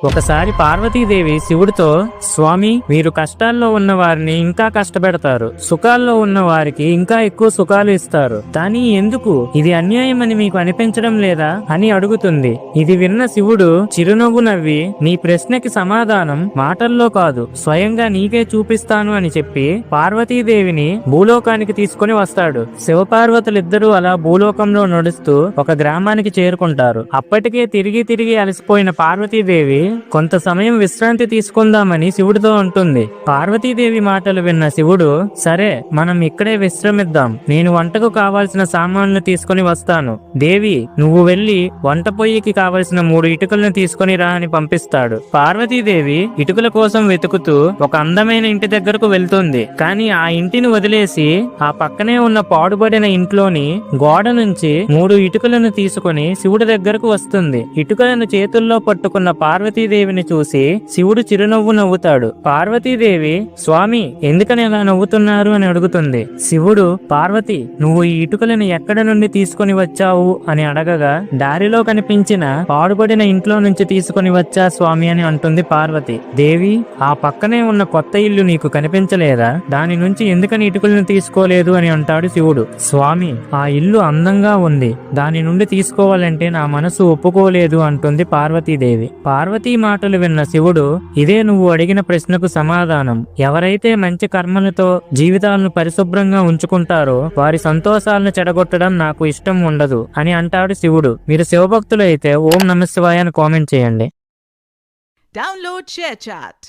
ఒకసారి పార్వతీదేవి శివుడితో, స్వామి, మీరు కష్టాల్లో ఉన్న వారిని ఇంకా కష్టపెడతారు, సుఖాల్లో ఉన్న వారికి ఇంకా ఎక్కువ సుఖాలు ఇస్తారు, కానీ ఎందుకు? ఇది అన్యాయమని మీకు అనిపించడం లేదా అని అడుగుతుంది. ఇది విన్న శివుడు చిరునవ్వు నవ్వి, నీ ప్రశ్నకి సమాధానం మాటల్లో కాదు, స్వయంగా నీకే చూపిస్తాను అని చెప్పి పార్వతీదేవిని భూలోకానికి తీసుకుని వస్తాడు. శివపార్వతులిద్దరూ అలా భూలోకంలో నడుస్తూ ఒక గ్రామానికి చేరుకుంటారు. అప్పటికే తిరిగి అలసిపోయిన పార్వతీదేవి కొంత సమయం విశ్రాంతి తీసుకుందామని శివుడితో ఉంటుంది. పార్వతీదేవి మాటలు విన్న శివుడు, సరే, మనం ఇక్కడే విశ్రమిద్దాం, నేను వంటకు కావాల్సిన సామాన్లు తీసుకుని వస్తాను. దేవి, నువ్వు వెళ్లి వంట పొయ్యికి కావలసిన 3 ఇటుకలను తీసుకుని రా అని పంపిస్తాడు. పార్వతీదేవి ఇటుకల కోసం వెతుకుతూ ఒక అందమైన ఇంటి దగ్గరకు వెళ్తుంది. కానీ ఆ ఇంటిని వదిలేసి ఆ పక్కనే ఉన్న పాడుబడిన ఇంట్లోని గోడ నుంచి 3 ఇటుకలను తీసుకుని శివుడి దగ్గరకు వస్తుంది. ఇటుకలను చేతుల్లో పట్టుకున్న పార్వతీదేవిని చూసి శివుడు చిరునవ్వు నవ్వుతాడు. పార్వతీదేవి, స్వామి, ఎందుకని అలా నవ్వుతున్నారు అని అడుగుతుంది. శివుడు, పార్వతి, నువ్వు ఈ ఇటుకలను ఎక్కడ నుండి తీసుకుని వచ్చావు అని అడగగా, దారిలో కనిపించిన పాడుబడిన ఇంట్లో నుంచి తీసుకుని వచ్చా స్వామి అని అంటుంది పార్వతి. దేవి, ఆ పక్కనే ఉన్న కొత్త ఇల్లు నీకు కనిపించలేదా? దాని నుంచి ఎందుకని ఇటుకలను తీసుకోలేదు అని అంటాడు శివుడు. స్వామి, ఆ ఇల్లు అందంగా ఉంది, దాని నుండి తీసుకోవాలంటే నా మనసు ఒప్పుకోలేదు అంటుంది పార్వతీదేవి. పార్వతీ మాటలు విన్న శివుడు, ఇదే నువ్వు అడిగిన ప్రశ్నకు సమాధానం. ఎవరైతే మంచి కర్మలతో జీవితాలను పరిశుభ్రంగా ఉంచుకుంటారో వారి సంతోషాలను చెడగొట్టడం నాకు ఇష్టం ఉండదు అని అంటాడు శివుడు. మీరు శివభక్తులు అయితే ఓం నమః శివాయ అని కామెంట్ చేయండి. Download ShareChat.